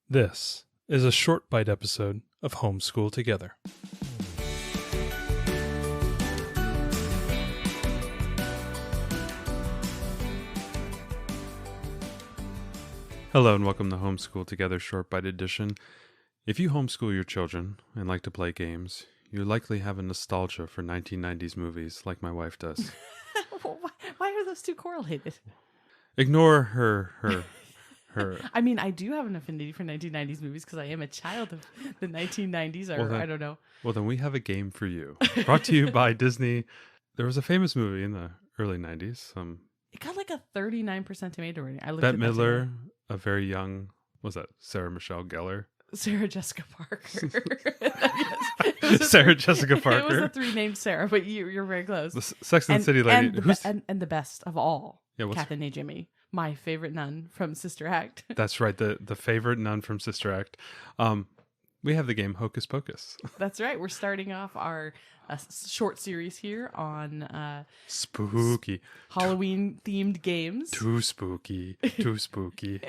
This is a short bite episode of Homeschool Together. Hello and welcome to Homeschool Together Short Bite Edition. If you homeschool your children and like to play games, you likely have a nostalgia for 1990s movies like my wife does. Why are those two correlated? Ignore her. I mean, I do have an affinity for 1990s movies because I am a child of the 1990s, or I don't know. Well, then we have a game for you. Brought to you by Disney. There was a famous movie in the early 90s. It got like a 39% tomato rating. I looked Bette at that Midler, today. a very young, what was that, Sarah Michelle Gellar? Sarah Jessica Parker. Sarah Jessica Parker. It was the three named Sarah, but you're very close. The Sex and the City lady. And the best of all, Yeah, Kathy Najimy, my favorite nun from Sister Act. That's right, the favorite nun from Sister Act. We have the game Hocus Pocus. That's right. We're starting off our short series here on spooky Halloween-themed games. Too spooky. Too spooky.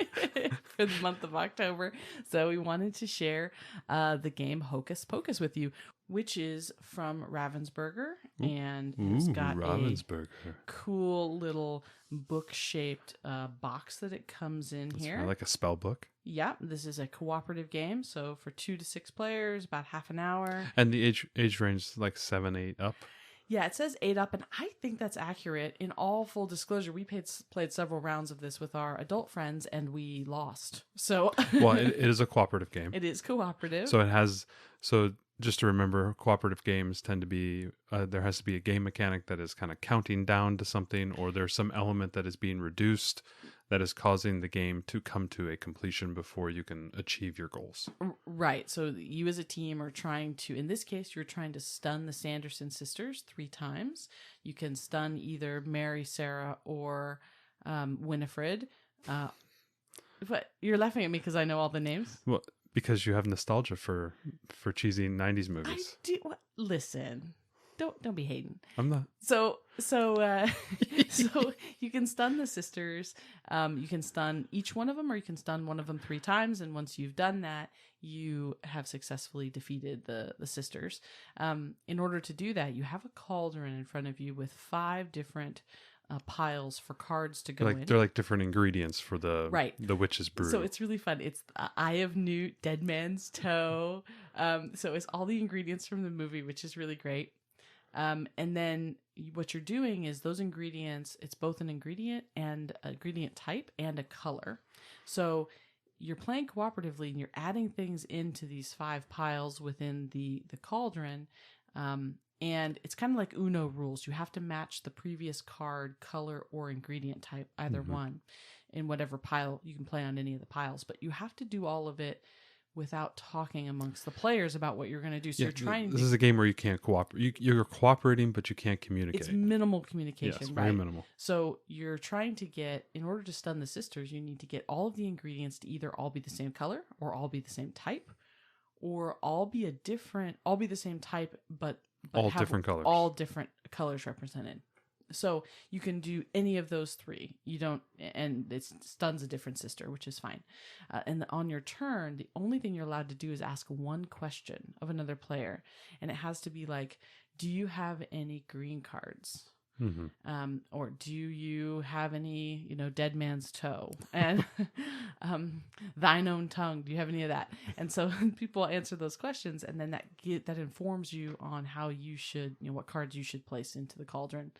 For the month of October. So we wanted to share the game Hocus Pocus with you, which is from Ravensburger, and it's got Ravensburger. a cool little book-shaped box that it comes in here. Kind of like a spell book. Yeah, this is a cooperative game, so for 2 to 6 players, about half an hour. And the age range is like 7, 8 up. Yeah, it says 8 up, and I think that's accurate. In all full disclosure, we played several rounds of this with our adult friends, and we lost. So, well, it is a cooperative game. It is cooperative. So just to remember, cooperative games tend to be, there has to be a game mechanic that is kind of counting down to something, or there's some element that is being reduced that is causing the game to come to a completion before you can achieve your goals. Right. So you as a team are trying to, in this case, you're trying to stun the Sanderson sisters 3 times. You can stun either Mary, Sarah, or Winifred. But you're laughing at me because I know all the names. Well, because you have nostalgia for cheesy 90s movies. I do. Listen. Don't be hating. I'm not. So you can stun the sisters. You can stun each one of them, or you can stun one of them 3 times. And once you've done that, you have successfully defeated the sisters. In order to do that, you have a cauldron in front of you with 5 different piles for cards to go in. They're like different ingredients for the witch's brew. So it's really fun. It's Eye of Newt, Dead Man's Toe. So it's all the ingredients from the movie, which is really great. And then what you're doing is those ingredients, it's both an ingredient and an ingredient type and a color. So you're playing cooperatively and you're adding things into these 5 piles within the cauldron. And it's kind of like Uno rules. You have to match the previous card, color, or ingredient type, either one, in whatever pile. You can play on any of the piles, but you have to do all of it without talking amongst the players about what you're going to do. So you're trying. This is a game where you can't cooperate. You're cooperating, but you can't communicate. It's minimal communication, yes, right? Very minimal. So you're trying to get, in order to stun the sisters, you need to get all of the ingredients to either all be the same color, or all be the same type, or all be the same type, but all have different colors. All different colors represented. So you can do any of those 3. You don't, and it stuns a different sister, which is fine. And on your turn, the only thing you're allowed to do is ask one question of another player, and it has to be like, "Do you have any green cards?" Or "Do you have any, dead man's toe?" And "Thine own tongue. Do you have any of that?" And so people answer those questions, and then that informs you on how you should, what cards you should place into the cauldron.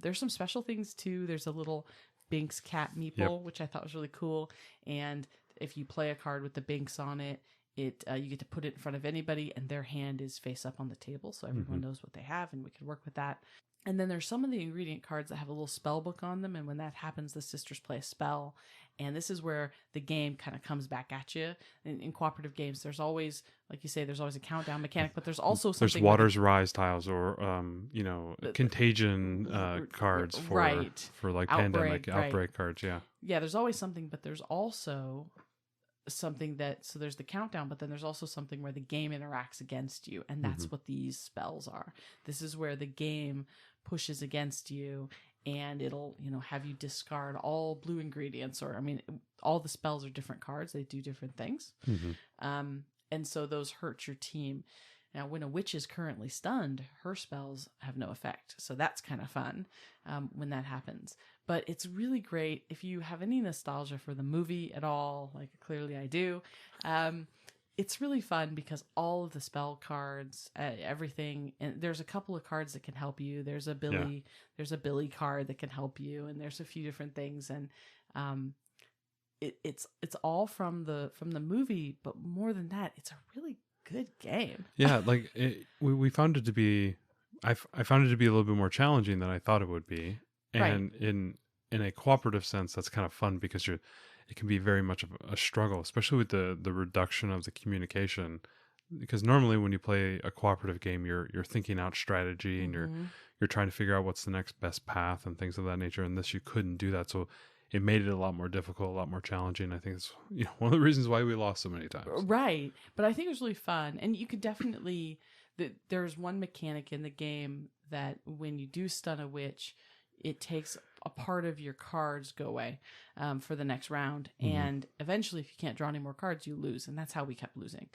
There's some special things too. There's a little Binks cat meeple, which I thought was really cool. And if you play a card with the Binks on it, you get to put it in front of anybody, and their hand is face up on the table, so everyone knows what they have, and we can work with that. And then there's some of the ingredient cards that have a little spell book on them, and when that happens, the sisters play a spell. And this is where the game kind of comes back at you. In cooperative games, there's always, like you say, there's always a countdown mechanic, but there's also something. There's Waters Rise tiles, or contagion cards for like pandemic outbreak cards. Yeah. Yeah, there's always something, but there's also something so there's the countdown, but then there's also something where the game interacts against you, and that's what these spells are. This is where the game pushes against you, and it'll, have you discard all blue ingredients, or, all the spells are different cards. They do different things. And so those hurt your team. Now, when a witch is currently stunned, her spells have no effect. So that's kind of fun when that happens. But it's really great if you have any nostalgia for the movie at all, like clearly I do. It's really fun because all of the spell cards, everything, and there's a couple of cards that can help you. There's a Billy card that can help you, and there's a few different things, and it's all from the movie. But more than that, it's a really good game. Yeah, like we found it to be, I found it to be a little bit more challenging than I thought it would be, and Right. in a cooperative sense, that's kind of fun because it can be very much of a struggle, especially with the reduction of the communication. Because normally when you play a cooperative game, you're thinking out strategy and you're trying to figure out what's the next best path and things of that nature. And this, you couldn't do that, so it made it a lot more difficult, a lot more challenging. I think it's one of the reasons why we lost so many times. Right. But I think it was really fun, and you could definitely. There's one mechanic in the game that when you do stun a witch, it takes a part of your cards go away for the next round. And eventually, if you can't draw any more cards, you lose. And that's how we kept losing.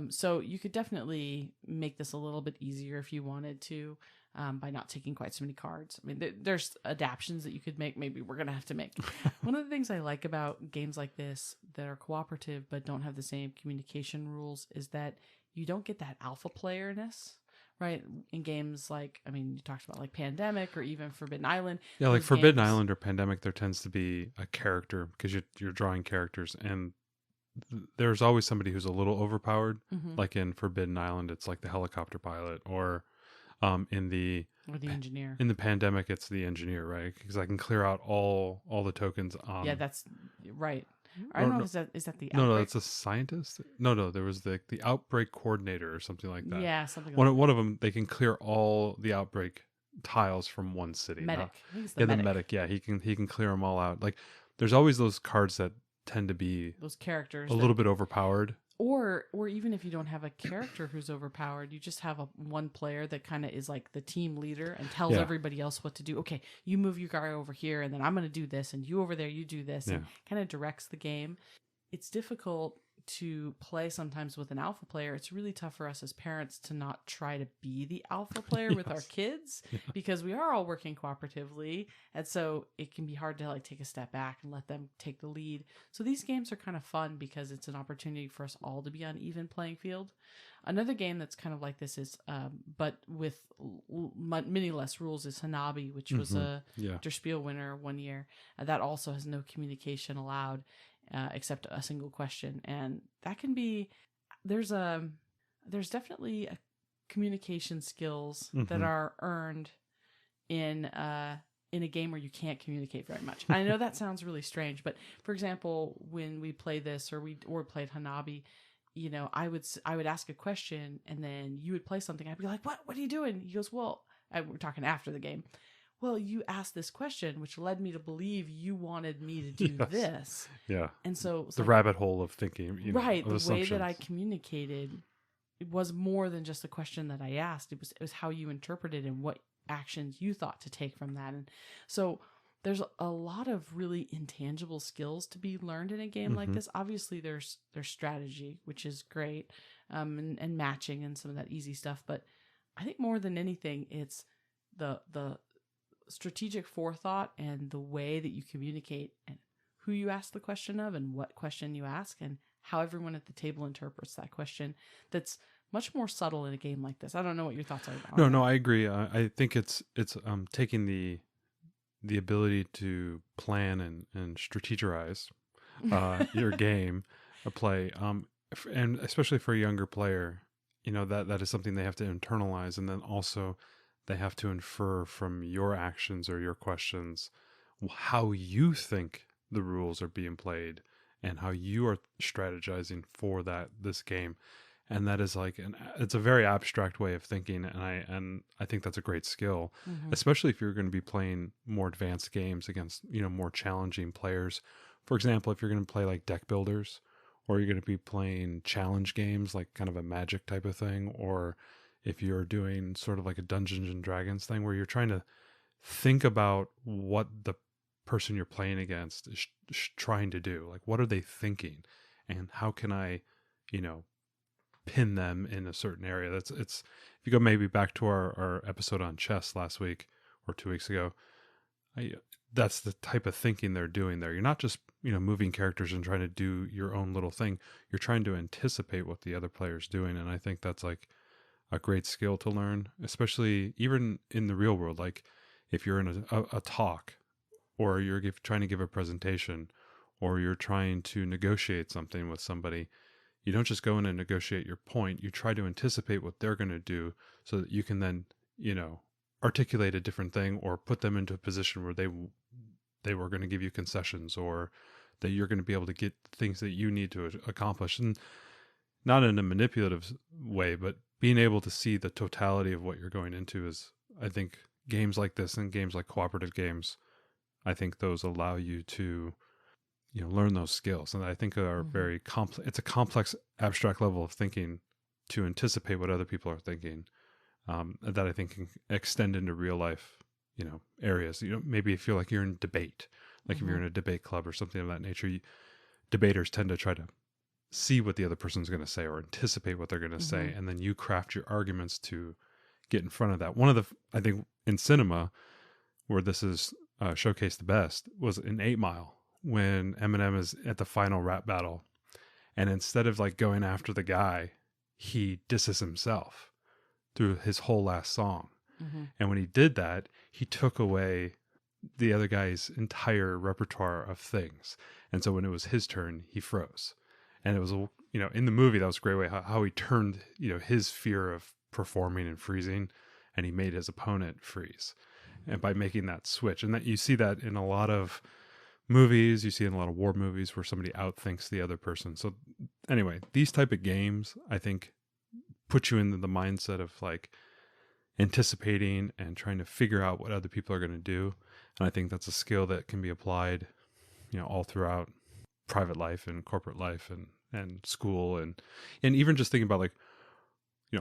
So you could definitely make this a little bit easier if you wanted to by not taking quite so many cards. There's adaptions that you could make. Maybe we're going to have to make. One of the things I like about games like this that are cooperative but don't have the same communication rules is that you don't get that alpha playerness. Right, in games like, you talked about like Pandemic or even Forbidden Island. Yeah, like Forbidden Island or Pandemic, there tends to be a character because you're drawing characters, and there's always somebody who's a little overpowered. Like in Forbidden Island, it's like the helicopter pilot, or in the engineer. In the Pandemic, it's the engineer, right? Because I can clear out all the tokens. Yeah, that's right. I don't know. Is that the outbreak? No, it's a scientist. No, there was the outbreak coordinator or something like that. Yeah, something. One of them, they can clear all the outbreak tiles from one city. Medic. The medic. Yeah, he can clear them all out. Like, there's always those cards that tend to be those characters a little bit overpowered. Or even if you don't have a character who's overpowered, you just have one player that kind of is like the team leader and tells everybody else what to do. Okay, you move your guy over here, and then I'm going to do this, and you over there, you do this, and kind of directs the game. It's difficult to play sometimes with an alpha player. It's really tough for us as parents to not try to be the alpha player with our kids because we are all working cooperatively, and so it can be hard to like take a step back and let them take the lead. So these games are kind of fun because it's an opportunity for us all to be on even playing field. Another game that's kind of like this is but with many less rules is Hanabi, which was a Der Spiel winner one year. That also has no communication allowed except a single question, and that can be there's definitely a communication skills that are earned in a game where you can't communicate very much. I know that sounds really strange, but for example, when we play this or played Hanabi, I would ask a question and then you would play something. I'd be like, what are you doing? He goes, well, we're talking after the game. Well, you asked this question, which led me to believe you wanted me to do this. Yeah. And so the rabbit hole of thinking, right. The way that I communicated, it was more than just a question that I asked. It was how you interpreted and what actions you thought to take from that. And so there's a lot of really intangible skills to be learned in a game like this. Obviously, there's strategy, which is great, and matching and some of that easy stuff. But I think more than anything, it's the strategic forethought and the way that you communicate and who you ask the question of and what question you ask and how everyone at the table interprets that question. That's much more subtle in a game like this. I don't know what your thoughts are. No, I agree. I think it's taking the ability to plan and strategize your game or play, and especially for a younger player, that is something they have to internalize, and then also they have to infer from your actions or your questions how you think the rules are being played and how you are strategizing for this game. And that is it's a very abstract way of thinking, and I think that's a great skill, especially if you're going to be playing more advanced games against more challenging players. For example, if you're going to play like deck builders, or you're going to be playing challenge games like kind of a Magic type of thing, or if you're doing sort of like a Dungeons and Dragons thing where you're trying to think about what the person you're playing against is trying to do. Like, what are they thinking, and how can I, pin them in a certain area? It's if you go maybe back to our episode on chess last week or 2 weeks ago, that's the type of thinking they're doing there. You're not just moving characters and trying to do your own little thing. You're trying to anticipate what the other player's doing, and I think that's like a great skill to learn, especially even in the real world. Like if you're in a talk, or you're trying to give a presentation, or you're trying to negotiate something with somebody, you don't just go in and negotiate your point. You try to anticipate what they're going to do so that you can then, articulate a different thing, or put them into a position where they were going to give you concessions, or that you're going to be able to get things that you need to accomplish. And not in a manipulative way, but being able to see the totality of what you're going into is, I think, games like this and games like cooperative games, I think those allow you to, learn those skills. And I think are very complex. It's a complex, abstract level of thinking to anticipate what other people are thinking, that I think can extend into real life, areas. Maybe you feel like you're in debate, like if you're in a debate club or something of that nature, debaters tend to try to see what the other person's going to say or anticipate what they're going to say. And then you craft your arguments to get in front of that. One of the, I think in cinema where this is showcased the best was in 8 Mile, when Eminem is at the final rap battle. And instead of like going after the guy, he disses himself through his whole last song. And when he did that, he took away the other guy's entire repertoire of things. And so when it was his turn, he froze. And it was, in the movie, that was a great way how he turned, his fear of performing and freezing, and he made his opponent freeze. And by making that switch, and that you see that in a lot of movies, you see in a lot of war movies where somebody outthinks the other person. So anyway, these type of games, I think, put you into the mindset of like anticipating and trying to figure out what other people are going to do. And I think that's a skill that can be applied, all throughout private life and corporate life and school. And even just thinking about like,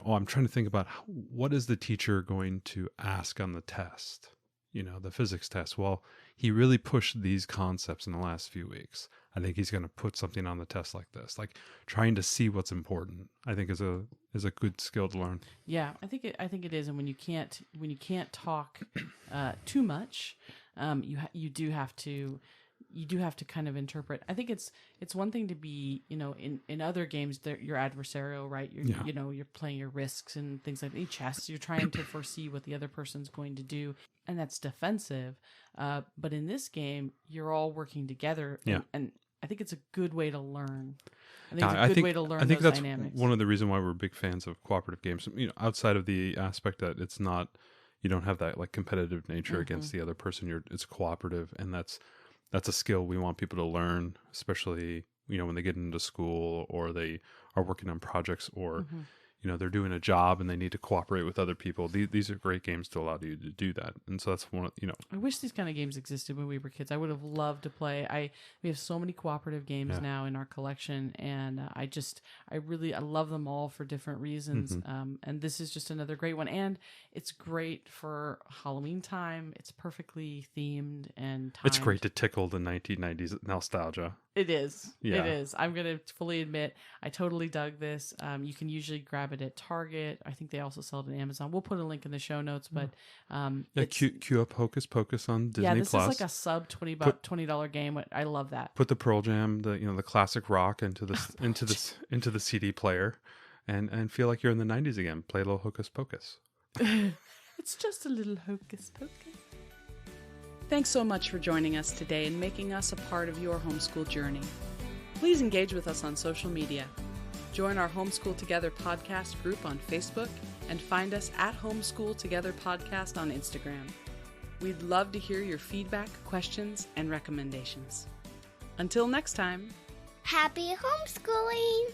I'm trying to think about what is the teacher going to ask on the test, the physics test. Well, he really pushed these concepts in the last few weeks. I think he's going to put something on the test like this, like trying to see what's important, I think is a good skill to learn. Yeah, I think it is. And when you can't talk too much, you do have to kind of interpret. I think it's one thing to be, in other games, you're adversarial, right? You're playing your risks and things like that. Chess, you're trying to foresee what the other person's going to do, and that's defensive. But in this game, you're all working together, and I think it's a good way to learn. I think it's a good way to learn those dynamics. I think that's one of the reasons why we're big fans of cooperative games. Outside of the aspect that it's not, you don't have that like competitive nature against the other person. It's cooperative, and that's a skill we want people to learn, especially, when they get into school or they are working on projects or, they're doing a job and they need to cooperate with other people. These are great games to allow you to do that. And so that's one of, I wish these kind of games existed when we were kids. I would have loved to play. We have so many cooperative games now in our collection, and I love them all for different reasons. And this is just another great one. And it's great for Halloween time. It's perfectly themed and timed. It's great to tickle the 1990s nostalgia. It is. Yeah. It is. I'm going to fully admit, I totally dug this. You can usually grab it at Target. I think they also sell it on Amazon. We'll put a link in the show notes, but queue up Hocus Pocus on Disney+. Yeah, this is like a sub $20 game. I love that. Put the Pearl Jam, the classic rock into the CD player, and feel like you're in the 90s again. Play a little Hocus Pocus. It's just a little Hocus Pocus. Thanks so much for joining us today and making us a part of your homeschool journey. Please engage with us on social media. Join our Homeschool Together podcast group on Facebook and find us at Homeschool Together Podcast on Instagram. We'd love to hear your feedback, questions, and recommendations. Until next time, happy homeschooling!